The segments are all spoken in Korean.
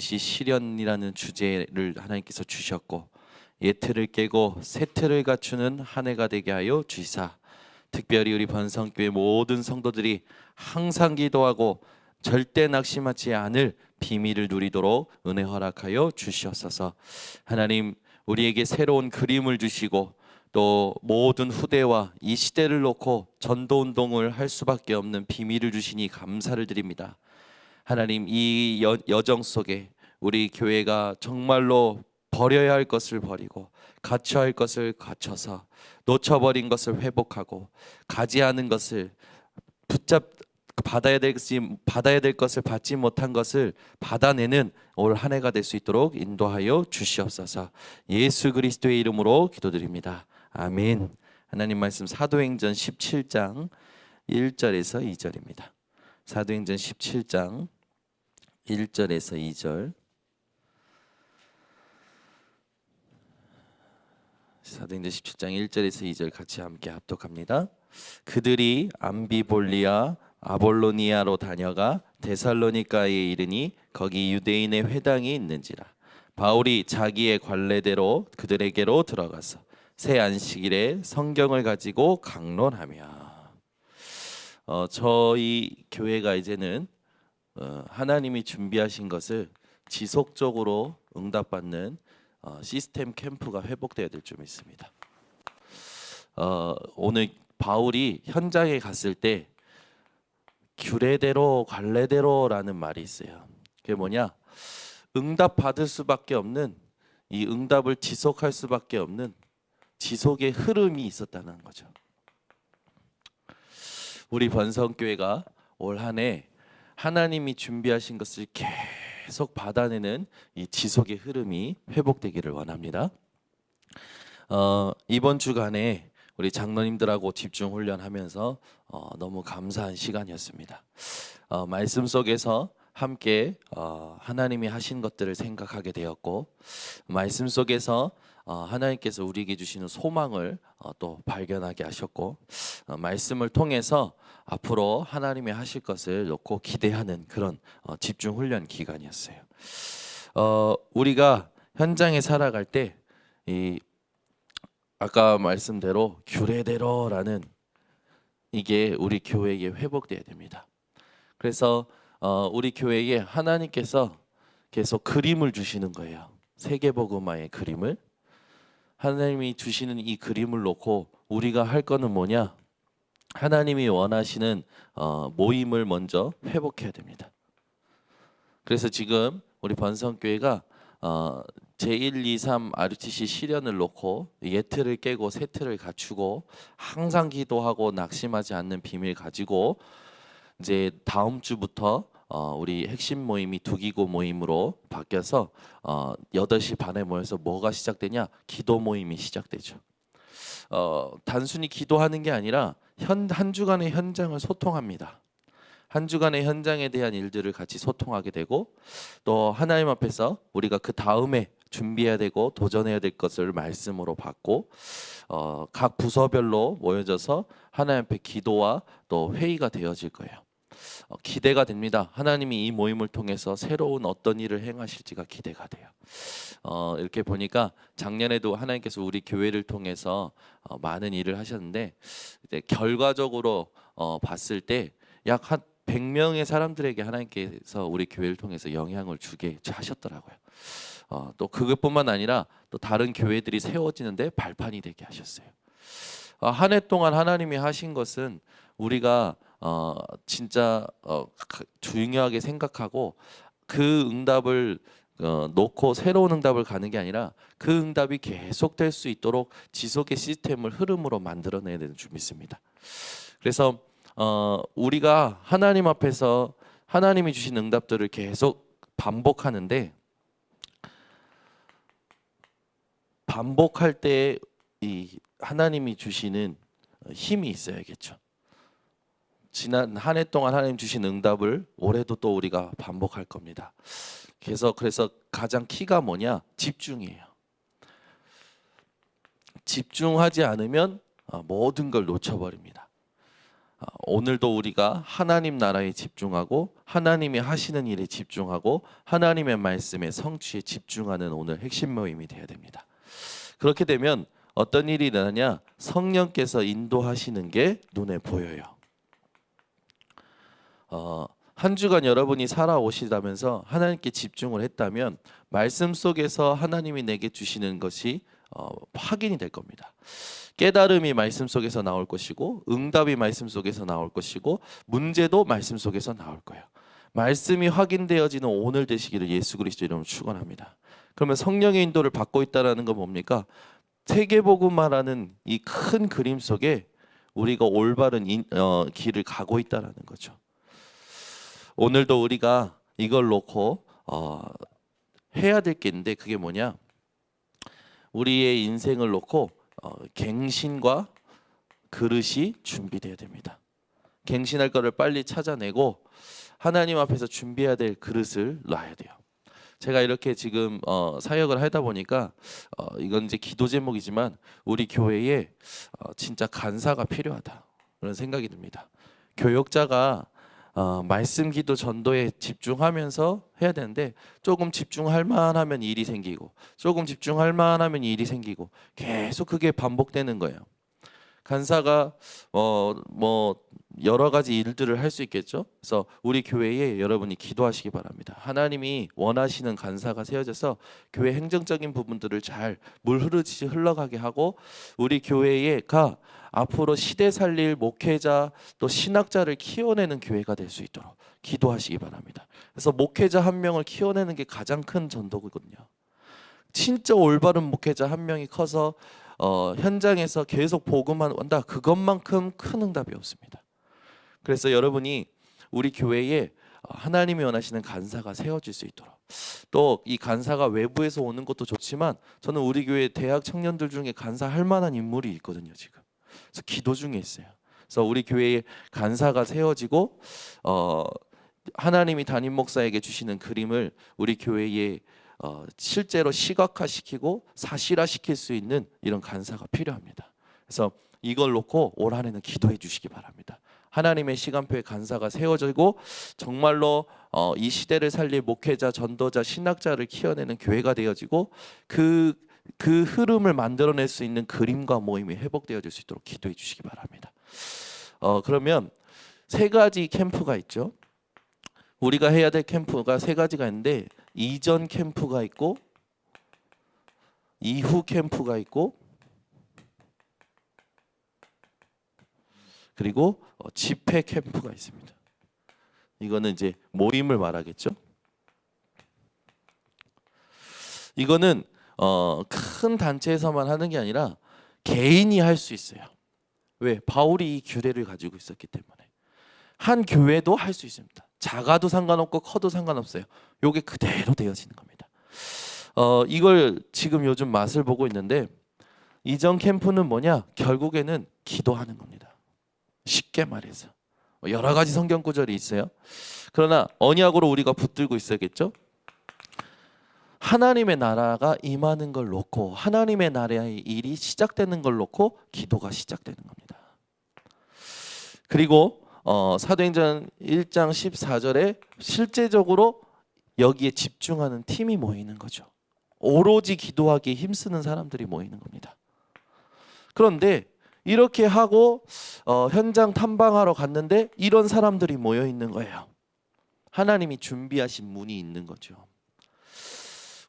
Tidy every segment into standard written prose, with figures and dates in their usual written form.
RUTC 시련이라는 주제를 하나님께서 주셨고, 옛 틀을 깨고 새 틀을 갖추는 한 해가 되게 하여 주시사, 특별히 우리 번성교회 모든 성도들이 항상 기도하고 절대 낙심하지 않을 비밀을 누리도록 은혜 허락하여 주시옵소서. 하나님, 우리에게 새로운 그림을 주시고 또 모든 후대와 이 시대를 놓고 전도운동을 할 수밖에 없는 비밀을 주시니 감사를 드립니다. 하나님, 이 여정 속에 우리 교회가 정말로 버려야 할 것을 버리고 갖춰야 할 것을 갖춰서 놓쳐버린 것을 회복하고 가지 않은 것을 받아야 될 것을 받지 못한 것을 받아내는 올 한 해가 될 수 있도록 인도하여 주시옵소서. 예수 그리스도의 이름으로 기도드립니다. 아멘. 하나님 말씀 사도행전 17장 1절에서 2절입니다. 사도행전 17장 1절에서 2절. 사도행전 17장 1절에서 2절 같이 함께 합독합니다. 그들이 암비볼리아 아볼로니아로 다녀가 데살로니가에 이르니 거기 유대인의 회당이 있는지라. 바울이 자기의 관례대로 그들에게로 들어가서 새 안식일에 성경을 가지고 강론하며. 저희 교회가 이제는 하나님이 준비하신 것을 지속적으로 응답받는 시스템 캠프가 회복되어야 될 줄 믿습니다. 오늘 바울이 현장에 갔을 때 규례대로 관례대로라는 말이 있어요. 그게 뭐냐? 응답 받을 수밖에 없는, 이 응답을 지속할 수밖에 없는 지속의 흐름이 있었다는 거죠. 우리 번성교회가 올 한 해 하나님이 준비하신 것을 계속 받아내는 이 지속의 흐름이 회복되기를 원합니다. 이번 주간에 우리 장로님들하고 집중 훈련하면서 너무 감사한 시간이었습니다. 말씀 속에서 함께 하나님이 하신 것들을 생각하게 되었고, 말씀 속에서 하나님께서 우리에게 주시는 소망을 또 발견하게 하셨고, 말씀을 통해서 앞으로 하나님이 하실 것을 놓고 기대하는 그런 집중 훈련 기간이었어요. 우리가 현장에 살아갈 때 이 아까 말씀대로 규례대로라는 이게 우리 교회에 회복돼야 됩니다. 그래서 우리 교회에 하나님께서 계속 그림을 주시는 거예요. 세계복음화의 그림을. 하나님이 주시는 이 그림을 놓고 우리가 할 거는 뭐냐? 하나님이 원하시는 모임을 먼저 회복해야 됩니다. 그래서 지금 우리 번성교회가 제1, 2, 3 RUTC 시련을 놓고 옛 틀을 깨고 새 틀을 갖추고 항상 기도하고 낙심하지 않는 비밀 가지고 이제 다음 주부터 우리 핵심 모임이 두기고 모임으로 바뀌어서 8시 반에 모여서 뭐가 시작되냐? 기도 모임이 시작되죠. 단순히 기도하는 게 아니라 한 주간의 현장을 소통합니다. 한 주간의 현장에 대한 일들을 같이 소통하게 되고, 또 하나님 앞에서 우리가 그 다음에 준비해야 되고 도전해야 될 것을 말씀으로 받고, 각 부서별로 모여져서 하나님 앞에 기도와 또 회의가 되어질 거예요. 기대가 됩니다. 하나님이 이 모임을 통해서 새로운 어떤 일을 행하실지가 기대가 돼요. 이렇게 보니까 작년에도 하나님께서 우리 교회를 통해서 많은 일을 하셨는데, 이제 결과적으로 봤을 때 약 한 100명의 사람들에게 하나님께서 우리 교회를 통해서 영향을 주게 하셨더라고요. 또 그것뿐만 아니라 또 다른 교회들이 세워지는데 발판이 되게 하셨어요. 한 해 동안 하나님이 하신 것은 우리가 진짜 중요하게 생각하고 그 응답을 놓고 새로운 응답을 가는 게 아니라 그 응답이 계속될 수 있도록 지속의 시스템을 흐름으로 만들어내야 되는 줄 믿습니다. 그래서 우리가 하나님 앞에서 하나님이 주신 응답들을 계속 반복하는데, 반복할 때 이 하나님이 주시는 힘이 있어야겠죠. 지난 한 해 동안 하나님 주신 응답을 올해도 또 우리가 반복할 겁니다. 그래서 가장 키가 뭐냐? 집중이에요. 집중하지 않으면 모든 걸 놓쳐버립니다. 오늘도 우리가 하나님 나라에 집중하고 하나님이 하시는 일에 집중하고 하나님의 말씀의 성취에 집중하는 오늘 핵심 모임이 되어야 됩니다. 그렇게 되면 어떤 일이 일어나냐? 성령께서 인도하시는 게 눈에 보여요. 한 주간 여러분이 살아오시다면서 하나님께 집중을 했다면 말씀 속에서 하나님이 내게 주시는 것이 확인이 될 겁니다. 깨달음이 말씀 속에서 나올 것이고 응답이 말씀 속에서 나올 것이고 문제도 말씀 속에서 나올 거예요. 말씀이 확인되어지는 오늘 되시기를 예수 그리스도 이름으로 축원합니다. 그러면 성령의 인도를 받고 있다는 건 뭡니까? 세계복음화라는 이 큰 그림 속에 우리가 올바른 길을 가고 있다는 거죠. 오늘도 우리가 이걸 놓고 해야 될 게 있는데 그게 뭐냐? 우리의 인생을 놓고 갱신과 그릇이 준비돼야 됩니다. 갱신할 거를 빨리 찾아내고 하나님 앞에서 준비해야 될 그릇을 놔야 돼요. 제가 이렇게 지금 사역을 하다 보니까 이건 이제 기도 제목이지만 우리 교회에 진짜 간사가 필요하다 그런 생각이 듭니다. 교역자가 말씀 기도 전도에 집중하면서 해야 되는데 조금 집중할 만하면 일이 생기고 조금 집중할 만하면 일이 생기고 계속 그게 반복되는 거예요. 간사가 뭐 여러 가지 일들을 할 수 있겠죠. 그래서 우리 교회에 여러분이 기도하시기 바랍니다. 하나님이 원하시는 간사가 세워져서 교회 행정적인 부분들을 잘 물 흐르듯이 흘러가게 하고 우리 교회가 앞으로 시대 살릴 목회자 또 신학자를 키워내는 교회가 될 수 있도록 기도하시기 바랍니다. 그래서 목회자 한 명을 키워내는 게 가장 큰 전도거든요. 진짜 올바른 목회자 한 명이 커서 현장에서 계속 복음만 한다. 그것만큼 큰 응답이 없습니다. 그래서 여러분이 우리 교회에 하나님이 원하시는 간사가 세워질 수 있도록 또 이 간사가 외부에서 오는 것도 좋지만 저는 우리 교회 대학 청년들 중에 간사할 만한 인물이 있거든요. 지금 그래서 기도 중에 있어요. 그래서 우리 교회에 간사가 세워지고 하나님이 담임 목사에게 주시는 그림을 우리 교회에 실제로 시각화시키고 사실화시킬 수 있는 이런 간사가 필요합니다. 그래서 이걸 놓고 올 한해는 기도해 주시기 바랍니다. 하나님의 시간표에 간사가 세워지고 정말로 이 시대를 살릴 목회자, 전도자, 신학자를 키워내는 교회가 되어지고 그 흐름을 만들어낼 수 있는 그림과 모임이 회복되어질 수 있도록 기도해 주시기 바랍니다. 그러면 세 가지 캠프가 있죠. 우리가 해야 될 캠프가 세 가지가 있는데 이전 캠프가 있고 이후 캠프가 있고 그리고 집회 캠프가 있습니다. 이거는 이제 모임을 말하겠죠. 이거는 큰 단체에서만 하는 게 아니라 개인이 할 수 있어요. 왜? 바울이 이 규례를 가지고 있었기 때문에 한 교회도 할 수 있습니다. 작아도 상관없고 커도 상관없어요. 요게 그대로 되어지는 겁니다. 이걸 지금 요즘 맛을 보고 있는데 이전 캠프는 뭐냐? 결국에는 기도하는 겁니다. 쉽게 말해서 여러 가지 성경 구절이 있어요. 그러나 언약으로 우리가 붙들고 있어야겠죠. 하나님의 나라가 임하는 걸 놓고 하나님의 나라의 일이 시작되는 걸 놓고 기도가 시작되는 겁니다. 그리고 사도행전 1장 14절에 실제적으로 여기에 집중하는 팀이 모이는 거죠. 오로지 기도하기에 힘쓰는 사람들이 모이는 겁니다. 그런데 이렇게 하고 현장 탐방하러 갔는데 이런 사람들이 모여 있는 거예요. 하나님이 준비하신 문이 있는 거죠.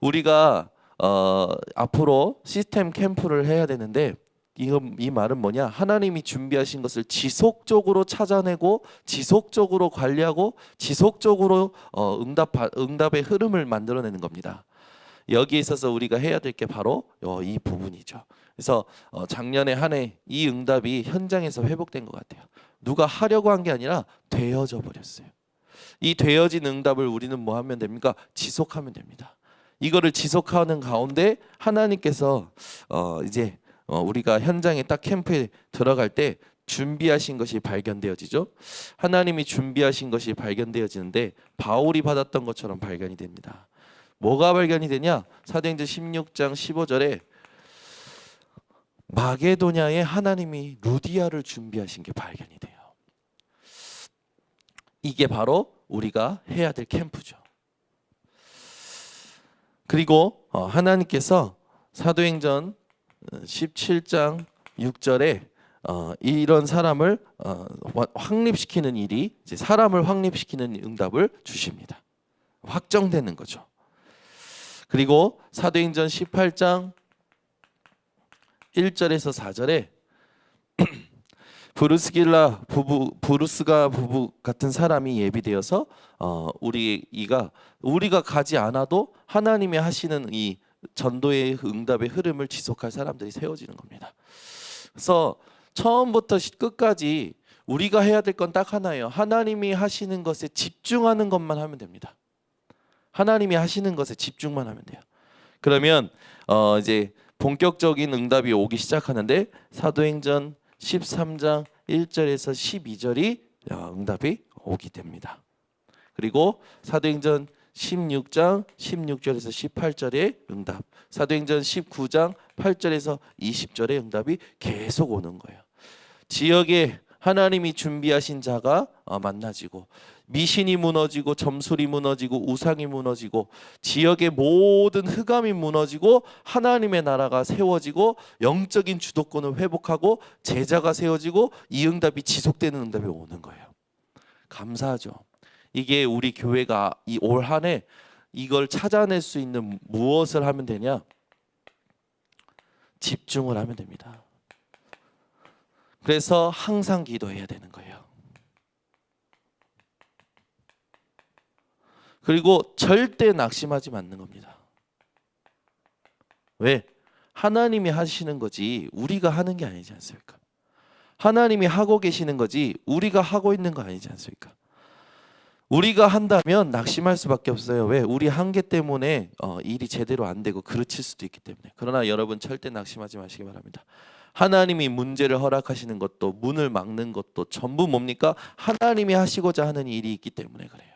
우리가 앞으로 시스템 캠프를 해야 되는데 이 말은 뭐냐? 하나님이 준비하신 것을 지속적으로 찾아내고 지속적으로 관리하고 지속적으로 응답의 흐름을 만들어내는 겁니다. 여기에 있어서 우리가 해야 될 게 바로 이 부분이죠. 그래서 작년에 한 해 이 응답이 현장에서 회복된 것 같아요. 누가 하려고 한 게 아니라 되어져 버렸어요. 이 되어진 응답을 우리는 뭐 하면 됩니까? 지속하면 됩니다. 이거를 지속하는 가운데 하나님께서 이제 우리가 현장에 딱 캠프에 들어갈 때 준비하신 것이 발견되어지죠. 하나님이 준비하신 것이 발견되어지는데 바울이 받았던 것처럼 발견이 됩니다. 뭐가 발견이 되냐? 사도행전 16장 15절에 마게도냐에 하나님이 루디아를 준비하신 게 발견이 돼요. 이게 바로 우리가 해야 될 캠프죠. 그리고 하나님께서 사도행전 17장 6절에 이런 사람을 확립시키는 일이 이제 사람을 확립시키는 응답을 주십니다. 확정되는 거죠. 그리고 사도행전 18장 1절에서 4절에 브루스가 부부 같은 사람이 예비되어서 우리가 가지 않아도 하나님이 하시는 이 전도의 응답의 흐름을 지속할 사람들이 세워지는 겁니다. 그래서 처음부터 끝까지 우리가 해야 될 건 딱 하나예요. 하나님이 하시는 것에 집중하는 것만 하면 됩니다. 하나님이 하시는 것에 집중만 하면 돼요. 그러면 이제 본격적인 응답이 오기 시작하는데 사도행전 13장 1절에서 12절이 응답이 오게 됩니다. 그리고 사도행전 16장 16절에서 18절의 응답, 사도행전 19장 8절에서 20절의 응답이 계속 오는 거예요. 지역에 하나님이 준비하신 자가 만나지고 미신이 무너지고 점술이 무너지고 우상이 무너지고 지역의 모든 흑암이 무너지고 하나님의 나라가 세워지고 영적인 주도권을 회복하고 제자가 세워지고 이 응답이 지속되는 응답이 오는 거예요. 감사하죠. 이게 우리 교회가 이 올 한 해 이걸 찾아낼 수 있는 무엇을 하면 되냐? 집중을 하면 됩니다. 그래서 항상 기도해야 되는 거예요. 그리고 절대 낙심하지 않는 겁니다. 왜? 하나님이 하시는 거지 우리가 하는 게 아니지 않습니까? 하나님이 하고 계시는 거지 우리가 하고 있는 거 아니지 않습니까? 우리가 한다면 낙심할 수밖에 없어요. 왜? 우리 한계 때문에 일이 제대로 안 되고 그르칠 수도 있기 때문에. 그러나 여러분 절대 낙심하지 마시기 바랍니다. 하나님이 문제를 허락하시는 것도 문을 막는 것도 전부 뭡니까? 하나님이 하시고자 하는 일이 있기 때문에 그래요.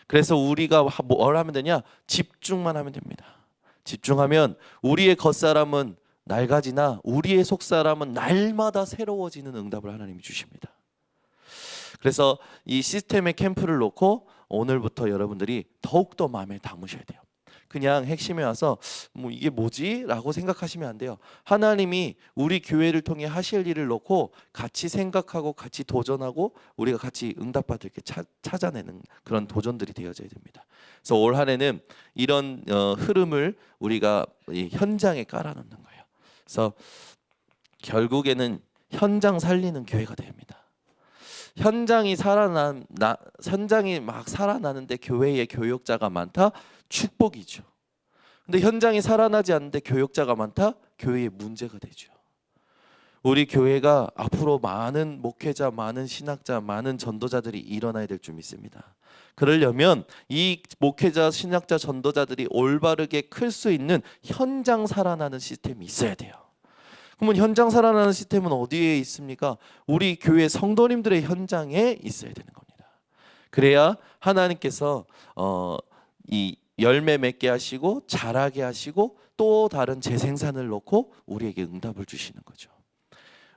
그래서 우리가 뭘 하면 되냐? 집중만 하면 됩니다. 집중하면 우리의 겉사람은 낡아지나 우리의 속사람은 날마다 새로워지는 응답을 하나님이 주십니다. 그래서 이 시스템의 캠프를 놓고 오늘부터 여러분들이 더욱더 마음에 담으셔야 돼요. 그냥 핵심에 와서 뭐 이게 뭐지? 라고 생각하시면 안 돼요. 하나님이 우리 교회를 통해 하실 일을 놓고 같이 생각하고 같이 도전하고 우리가 같이 응답받을 게 찾아내는 그런 도전들이 되어져야 됩니다. 그래서 올 한 해는 이런 흐름을 우리가 이 현장에 깔아놓는 거예요. 그래서 결국에는 현장 살리는 교회가 됩니다. 현장이 막 살아나는데 교회에 교역자가 많다? 축복이죠. 근데 현장이 살아나지 않는데 교역자가 많다? 교회의 문제가 되죠. 우리 교회가 앞으로 많은 목회자, 많은 신학자, 많은 전도자들이 일어나야 될 줄 믿습니다. 그러려면 이 목회자, 신학자, 전도자들이 올바르게 클 수 있는 현장 살아나는 시스템이 있어야 돼요. 그러면 현장 살아나는 시스템은 어디에 있습니까? 우리 교회 성도님들의 현장에 있어야 되는 겁니다. 그래야 하나님께서 이 열매 맺게 하시고 자라게 하시고 또 다른 재생산을 놓고 우리에게 응답을 주시는 거죠.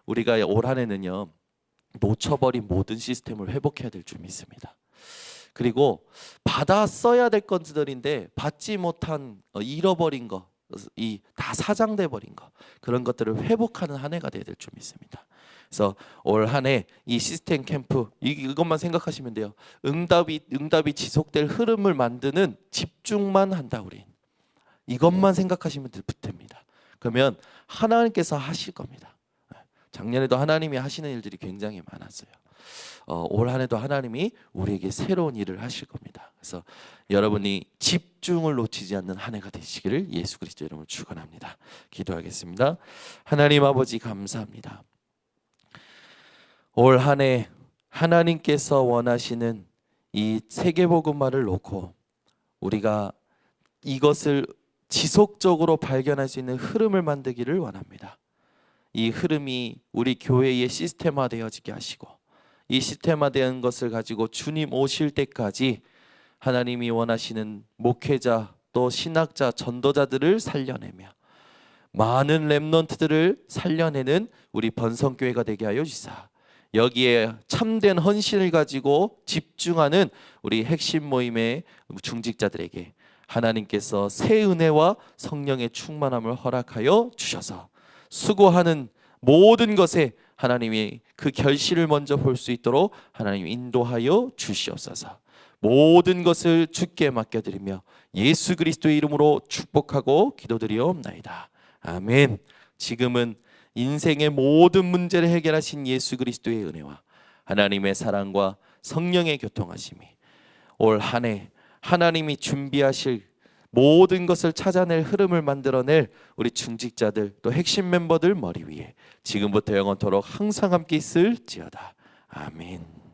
우리가 올 한 해는요 놓쳐버린 모든 시스템을 회복해야 될 줄 믿습니다. 그리고 받아 써야 될 것들인데 받지 못한 잃어버린 거, 이 다 사장돼 버린 거, 그런 것들을 회복하는 한 해가 되어야 될 줄 믿습니다. 그래서 올 한 해 이 시스템 캠프 이것만 생각하시면 돼요. 응답이 지속될 흐름을 만드는 집중만 한다. 우린 이것만 생각하시면 됩니다. 그러면 하나님께서 하실 겁니다. 작년에도 하나님이 하시는 일들이 굉장히 많았어요. 올 한 해도 하나님이 우리에게 새로운 일을 하실 겁니다. 그래서 여러분이 집중을 놓치지 않는 한 해가 되시기를 예수 그리스도 이름으로 축원합니다. 기도하겠습니다. 하나님 아버지 감사합니다. 올 한 해 하나님께서 원하시는 이 세계복음화를 놓고 우리가 이것을 지속적으로 발견할 수 있는 흐름을 만들기를 원합니다. 이 흐름이 우리 교회의 시스템화되어지게 하시고 이 시스템화된 것을 가지고 주님 오실 때까지 하나님이 원하시는 목회자 또 신학자 전도자들을 살려내며 많은 렘넌트들을 살려내는 우리 번성교회가 되게 하여 주시사 여기에 참된 헌신을 가지고 집중하는 우리 핵심 모임의 중직자들에게 하나님께서 새 은혜와 성령의 충만함을 허락하여 주셔서 수고하는 모든 것에 하나님이 그 결실을 먼저 볼 수 있도록 하나님 인도하여 주시옵소서. 모든 것을 주께 맡겨드리며 예수 그리스도의 이름으로 축복하고 기도드리옵나이다. 아멘. 지금은 인생의 모든 문제를 해결하신 예수 그리스도의 은혜와 하나님의 사랑과 성령의 교통하심이 올 한 해 하나님이 준비하실 모든 것을 찾아낼 흐름을 만들어낼 우리 중직자들 또 핵심 멤버들 머리 위에 지금부터 영원토록 항상 함께 있을지어다. 아멘.